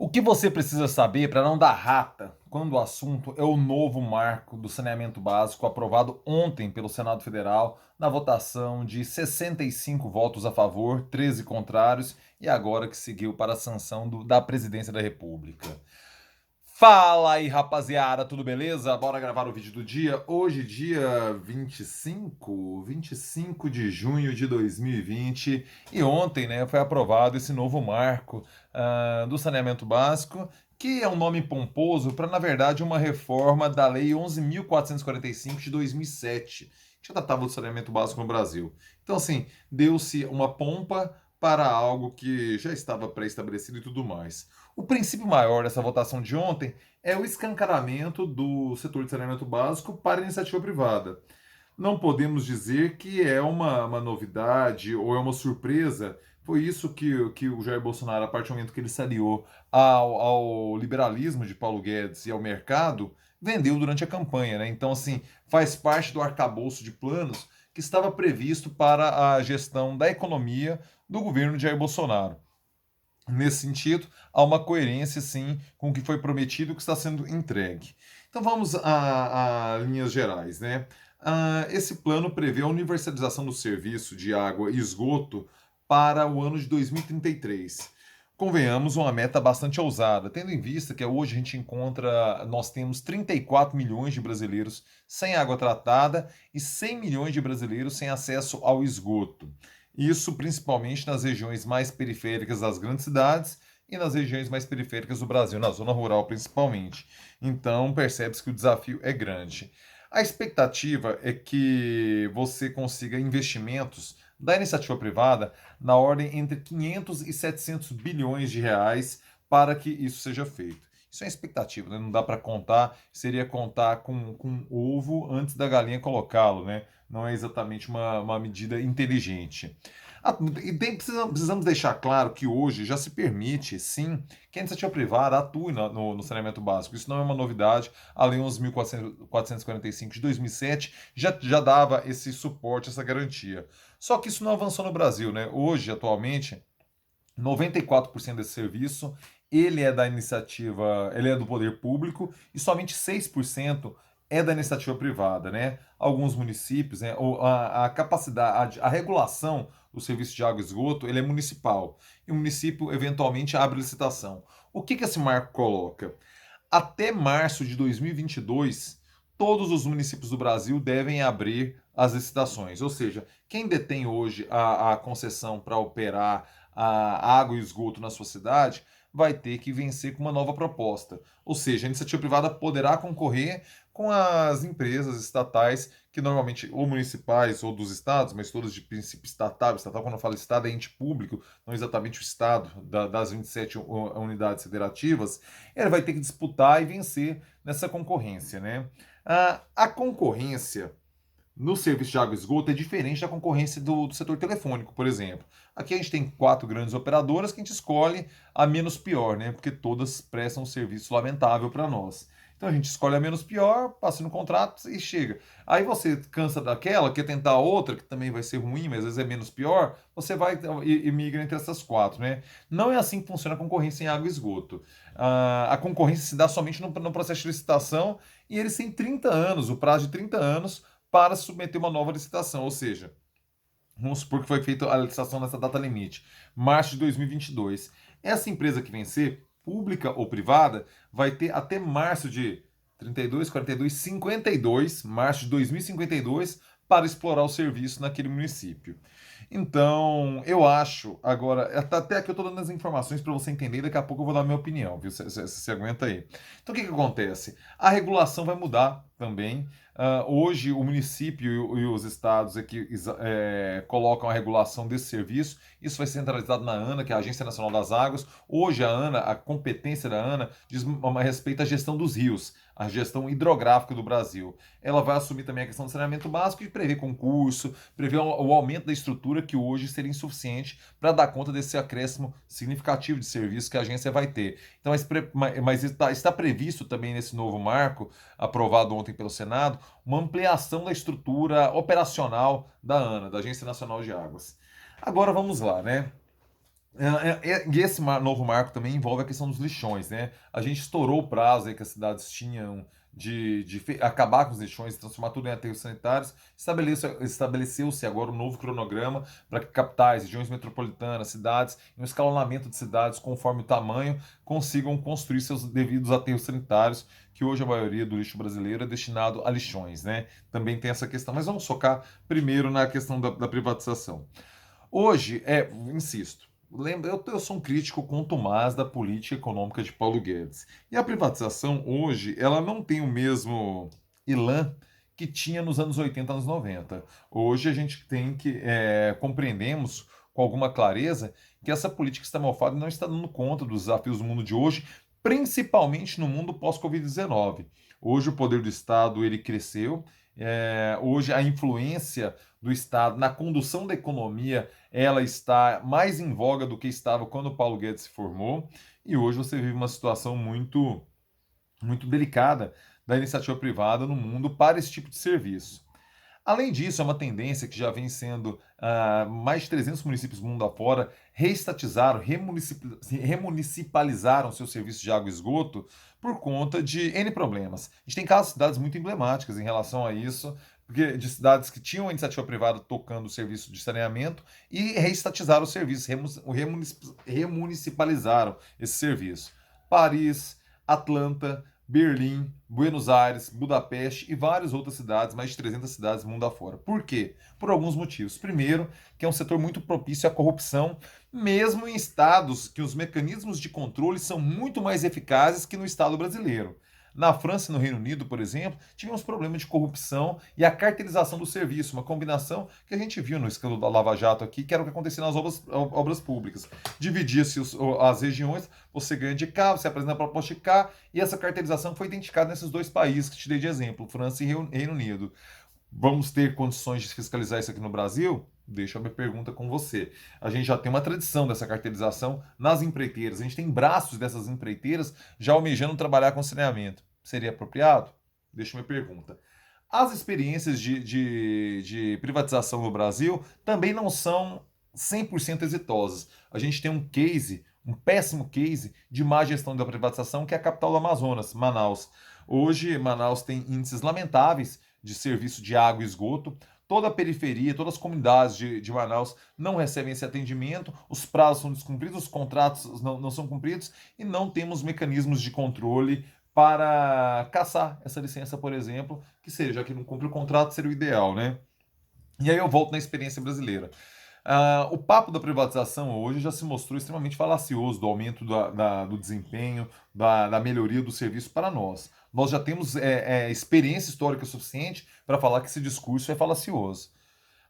O que você precisa saber para não dar rata quando o assunto é o novo marco do saneamento básico aprovado ontem pelo Senado Federal na votação de 65 votos a favor, 13 contrários e agora que seguiu para a sanção da Presidência da República. Fala aí, rapaziada, tudo beleza? Bora gravar o vídeo do dia. Hoje, dia 25 de junho de 2020. E ontem, né, foi aprovado esse novo marco do saneamento básico, que é um nome pomposo para, na verdade, uma reforma da Lei 11.445 de 2007, que já tratava do saneamento básico no Brasil. Então, assim, deu-se uma pompa para algo que já estava pré-estabelecido e tudo mais. O princípio maior dessa votação de ontem é o escancaramento do setor de saneamento básico para a iniciativa privada. Não podemos dizer que é uma novidade ou é uma surpresa. Foi isso que o Jair Bolsonaro, a partir do momento que ele se aliou ao liberalismo de Paulo Guedes e ao mercado, vendeu durante a campanha, né? Então, assim, faz parte do arcabouço de planos que estava previsto para a gestão da economia do governo de Jair Bolsonaro. Nesse sentido, há uma coerência, sim, com o que foi prometido e o que está sendo entregue. Então vamos a linhas gerais, né? Esse plano prevê a universalização do serviço de água e esgoto para o ano de 2033. Convenhamos, uma meta bastante ousada, tendo em vista que hoje nós temos 34 milhões de brasileiros sem água tratada e 100 milhões de brasileiros sem acesso ao esgoto. Isso principalmente nas regiões mais periféricas das grandes cidades e nas regiões mais periféricas do Brasil, na zona rural principalmente. Então, percebe-se que o desafio é grande. A expectativa é que você consiga investimentos da iniciativa privada na ordem entre 500 e 700 bilhões de reais para que isso seja feito. Isso é expectativa, né? Não dá para contar, seria contar com ovo antes da galinha colocá-lo, né? Não é exatamente uma medida inteligente. Precisamos deixar claro que hoje já se permite, sim, que a iniciativa privada atue no saneamento básico. Isso não é uma novidade. A Lei 11.445 de 2007 já dava esse suporte, essa garantia. Só que isso não avançou no Brasil, né? Hoje, atualmente, 94% desse serviço ele é da iniciativa, ele é do poder público e somente 6% é da iniciativa privada, né? Alguns municípios, né, a capacidade, a regulação do serviço de água e esgoto, ele é municipal. E o município eventualmente abre licitação. O que esse marco coloca? Até março de 2022, todos os municípios do Brasil devem abrir as licitações. Ou seja, quem detém hoje a concessão para operar a água e esgoto na sua cidade vai ter que vencer com uma nova proposta. Ou seja, a iniciativa privada poderá concorrer com as empresas estatais, que normalmente, ou municipais ou dos estados, mas todas de princípio estatal. Estatal, quando eu falo estado, é ente público, não exatamente o estado das 27 unidades federativas. Ele vai ter que disputar e vencer nessa concorrência, né? A concorrência no serviço de água e esgoto é diferente da concorrência do setor telefônico, por exemplo. Aqui a gente tem quatro grandes operadoras que a gente escolhe a menos pior, né? Porque todas prestam um serviço lamentável para nós. Então a gente escolhe a menos pior, passa no contrato e chega. Aí você cansa daquela, quer tentar outra, que também vai ser ruim, mas às vezes é menos pior, você vai e migra entre essas quatro, né? Não é assim que funciona a concorrência em água e esgoto. A concorrência se dá somente no processo de licitação e eles têm 30 anos, o prazo de 30 anos para submeter uma nova licitação, ou seja, vamos supor que foi feita a licitação nessa data limite, março de 2022. Essa empresa que vencer, pública ou privada, vai ter até março de 32, 42, 52, março de 2052, para explorar o serviço naquele município. Então, eu acho, agora, até aqui eu estou dando as informações para você entender, daqui a pouco eu vou dar a minha opinião, viu? Você aguenta aí. Então, o que acontece? A regulação vai mudar também. Hoje, o município e os estados é que colocam a regulação desse serviço. Isso vai ser centralizado na ANA, que é a Agência Nacional das Águas. Hoje, a ANA, a competência da ANA, diz a respeito à gestão dos rios, a gestão hidrográfica do Brasil. Ela vai assumir também a questão do saneamento básico e prever concurso, prever o aumento da estrutura que hoje seria insuficiente para dar conta desse acréscimo significativo de serviço que a agência vai ter. Então, mas está previsto também nesse novo marco, aprovado ontem pelo Senado, uma ampliação da estrutura operacional da ANA, da Agência Nacional de Águas. Agora vamos lá, né? E esse novo marco também envolve a questão dos lixões, né? A gente estourou o prazo aí que as cidades tinham de acabar com os lixões, transformar tudo em aterros sanitários. Estabeleceu-se agora um novo cronograma para que capitais, regiões metropolitanas, cidades, e um escalonamento de cidades conforme o tamanho, consigam construir seus devidos aterros sanitários, que hoje a maioria do lixo brasileiro é destinado a lixões, né? Também tem essa questão, mas vamos focar primeiro na questão da privatização. Hoje, insisto, lembra, eu sou um crítico contumaz da política econômica de Paulo Guedes. E a privatização hoje, ela não tem o mesmo elan que tinha nos anos 80, anos 90. Hoje a gente tem que compreendemos com alguma clareza que essa política está malfada não está dando conta dos desafios do mundo de hoje, principalmente no mundo pós-Covid-19. Hoje o poder do Estado ele cresceu, hoje a influência do Estado na condução da economia ela está mais em voga do que estava quando o Paulo Guedes se formou, e hoje você vive uma situação muito delicada da iniciativa privada no mundo para esse tipo de serviço. Além disso, é uma tendência que já vem sendo mais de 300 municípios do mundo afora reestatizaram, remunicipalizaram seus serviços de água e esgoto por conta de N problemas. A gente tem casos de cidades muito emblemáticas em relação a isso, porque de cidades que tinham a iniciativa privada tocando o serviço de saneamento e reestatizaram o serviço, remunicipalizaram esse serviço. Paris, Atlanta, Berlim, Buenos Aires, Budapeste e várias outras cidades, mais de 300 cidades mundo afora. Por quê? Por alguns motivos. Primeiro, que é um setor muito propício à corrupção, mesmo em estados que os mecanismos de controle são muito mais eficazes que no estado brasileiro. Na França e no Reino Unido, por exemplo, tivemos problemas de corrupção e a cartelização do serviço, uma combinação que a gente viu no escândalo da Lava Jato aqui, que era o que acontecia nas obras públicas. Dividia-se as regiões, você ganha de cá, você apresenta a proposta de cá, e essa cartelização foi identificada nesses dois países que te dei de exemplo, França e Reino Unido. Vamos ter condições de fiscalizar isso aqui no Brasil? Deixa a minha pergunta com você. A gente já tem uma tradição dessa cartelização nas empreiteiras. A gente tem braços dessas empreiteiras já almejando trabalhar com saneamento. Seria apropriado? Deixa a minha pergunta. As experiências de privatização no Brasil também não são 100% exitosas. A gente tem um case, um péssimo case de má gestão da privatização, que é a capital do Amazonas, Manaus. Hoje, Manaus tem índices lamentáveis de serviço de água e esgoto. Toda a periferia, todas as comunidades de Manaus não recebem esse atendimento, os prazos são descumpridos, os contratos não são cumpridos e não temos mecanismos de controle para caçar essa licença, por exemplo, que seja, já que não cumpre o contrato, seria o ideal, né? E aí eu volto na experiência brasileira. O papo da privatização hoje já se mostrou extremamente falacioso do aumento do desempenho, da melhoria do serviço para nós. Nós já temos experiência histórica suficiente para falar que esse discurso é falacioso.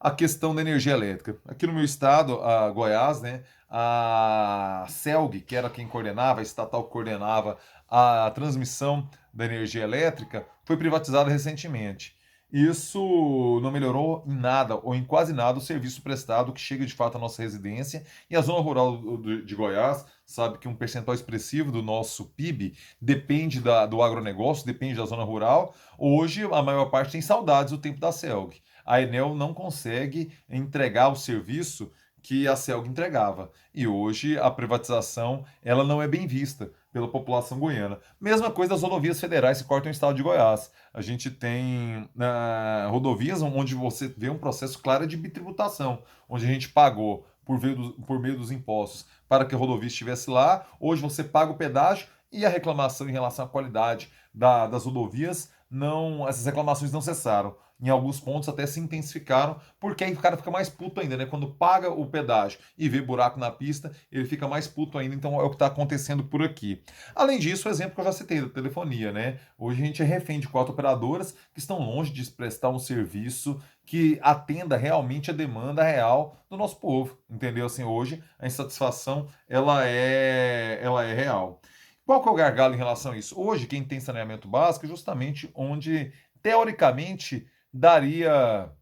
A questão da energia elétrica. Aqui no meu estado, Goiás, né, a CELG, que era quem coordenava, a estatal que coordenava a transmissão da energia elétrica, foi privatizada recentemente. Isso não melhorou em nada ou em quase nada o serviço prestado que chega de fato à nossa residência. E a zona rural de Goiás sabe que um percentual expressivo do nosso PIB depende do agronegócio, depende da zona rural. Hoje, a maior parte tem saudades do tempo da CELG. A Enel não consegue entregar o serviço que a CELG entregava. E hoje a privatização ela não é bem vista pela população goiana. Mesma coisa das rodovias federais que cortam o estado de Goiás. A gente tem rodovias onde você vê um processo claro de bitributação, onde a gente pagou por meio dos impostos para que a rodovia estivesse lá. Hoje você paga o pedágio e a reclamação em relação à qualidade das rodovias, não, essas reclamações não cessaram. Em alguns pontos até se intensificaram, porque aí o cara fica mais puto ainda, né? Quando paga o pedágio e vê buraco na pista, ele fica mais puto ainda. Então é o que está acontecendo por aqui. Além disso, o exemplo que eu já citei da telefonia, né? Hoje a gente é refém de 4 operadoras que estão longe de prestar um serviço que atenda realmente a demanda real do nosso povo, entendeu? Assim, hoje a insatisfação ela é real. Qual que é o gargalo em relação a isso? Hoje, quem tem saneamento básico é justamente onde, teoricamente,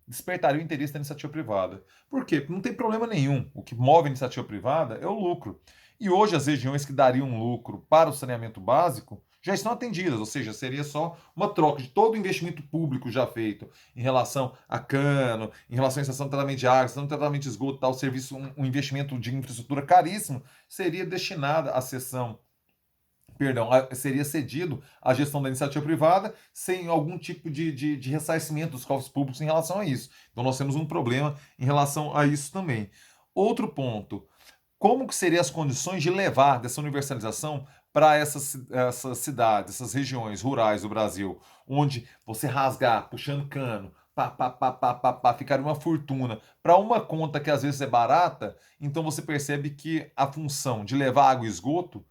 despertaria o interesse da iniciativa privada. Por quê? Porque não tem problema nenhum. O que move a iniciativa privada é o lucro. E hoje as regiões que dariam lucro para o saneamento básico já estão atendidas, ou seja, seria só uma troca de todo o investimento público já feito em relação a cano, em relação à estação de tratamento de água, estação de tratamento de esgoto, tal serviço, um investimento de infraestrutura caríssimo, seria destinada à seção, perdão, seria cedido à gestão da iniciativa privada sem algum tipo de ressarcimento dos cofres públicos em relação a isso. Então nós temos um problema em relação a isso também. Outro ponto, como que seriam as condições de levar dessa universalização para essas cidades, essas regiões rurais do Brasil, onde você rasgar, puxando cano, ficar uma fortuna para uma conta que às vezes é barata, então você percebe que a função de levar água e esgoto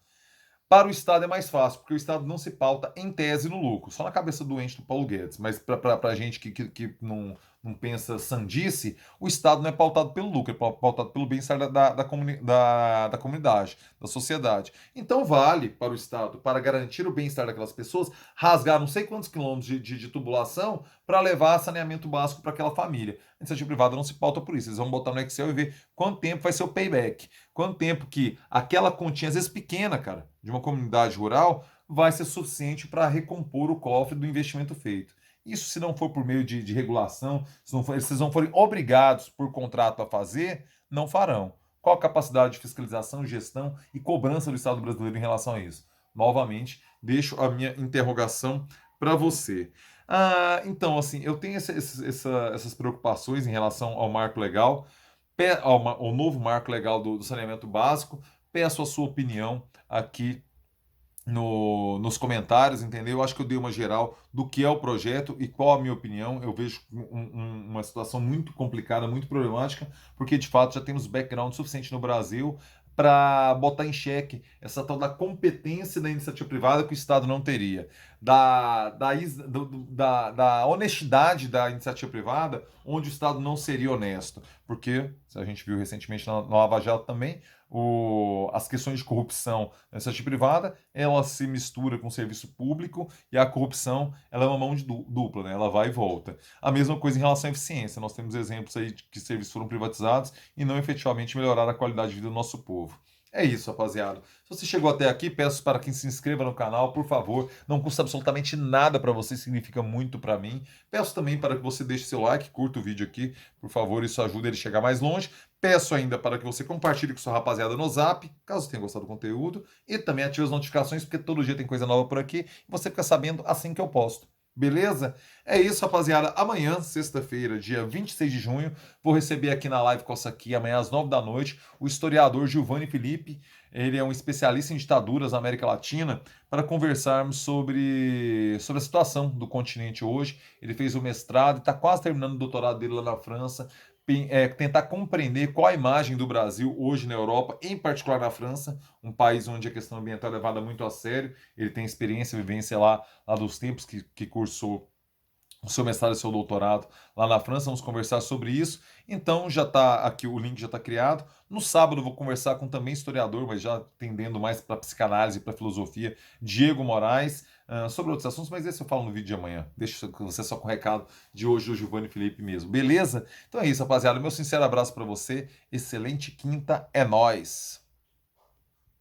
para o Estado é mais fácil, porque o Estado não se pauta em tese no lucro, só na cabeça doente do Paulo Guedes. Mas para a gente que não pensa sandice, o Estado não é pautado pelo lucro, é pautado pelo bem-estar da comunidade, da sociedade. Então vale para o Estado, para garantir o bem-estar daquelas pessoas, rasgar não sei quantos quilômetros de tubulação para levar saneamento básico para aquela família. A iniciativa privada não se pauta por isso. Eles vão botar no Excel e ver quanto tempo vai ser o payback. Quanto tempo que aquela continha, às vezes pequena, cara, de uma comunidade rural, vai ser suficiente para recompor o cofre do investimento feito. Isso se não for por meio de regulação, se vocês não forem obrigados por contrato a fazer, não farão. Qual a capacidade de fiscalização, gestão e cobrança do Estado brasileiro em relação a isso? Novamente, deixo a minha interrogação para você. Então, assim, eu tenho essas preocupações em relação ao marco legal, ao novo marco legal do saneamento básico. Peço a sua opinião aqui nos comentários, entendeu? Eu acho que eu dei uma geral do que é o projeto e qual a minha opinião. Eu vejo uma situação muito complicada, muito problemática, porque de fato já temos background suficiente no Brasil para botar em xeque essa tal da competência da iniciativa privada que o Estado não teria, da honestidade da iniciativa privada, onde o Estado não seria honesto, porque a gente viu recentemente na Lava Jato também, as questões de corrupção na iniciativa privada, ela se mistura com o serviço público e a corrupção ela é uma mão de dupla, né? Ela vai e volta. A mesma coisa em relação à eficiência. Nós temos exemplos aí de que serviços foram privatizados e não efetivamente melhoraram a qualidade de vida do nosso povo. É isso, rapaziada. Se você chegou até aqui, peço para que se inscreva no canal, por favor. Não custa absolutamente nada para você, significa muito para mim. Peço também para que você deixe seu like, curta o vídeo aqui, por favor, isso ajuda ele a chegar mais longe. Peço ainda para que você compartilhe com sua rapaziada no Zap, caso tenha gostado do conteúdo, e também ative as notificações, porque todo dia tem coisa nova por aqui, e você fica sabendo assim que eu posto. Beleza? É isso, rapaziada. Amanhã, sexta-feira, dia 26 de junho, vou receber aqui na live Coça Aqui, amanhã às 9 da noite, o historiador Giovanni Felipe. Ele é um especialista em ditaduras na América Latina, para conversarmos sobre a situação do continente hoje. Ele fez o mestrado e está quase terminando o doutorado dele lá na França. Tentar compreender qual a imagem do Brasil hoje na Europa, em particular na França, um país onde a questão ambiental é levada muito a sério. Ele tem experiência, vivência lá dos tempos que cursou o seu mestrado e seu doutorado lá na França. Vamos conversar sobre isso. Então já está aqui, o link já está criado. No sábado eu vou conversar com também historiador, mas já tendendo mais para psicanálise e para filosofia, Diego Moraes, sobre outros assuntos, mas esse eu falo no vídeo de amanhã. Deixa você só com o recado de hoje do Giovanni Felipe mesmo, beleza? Então é isso, rapaziada. Meu sincero abraço para você. Excelente quinta, é nóis!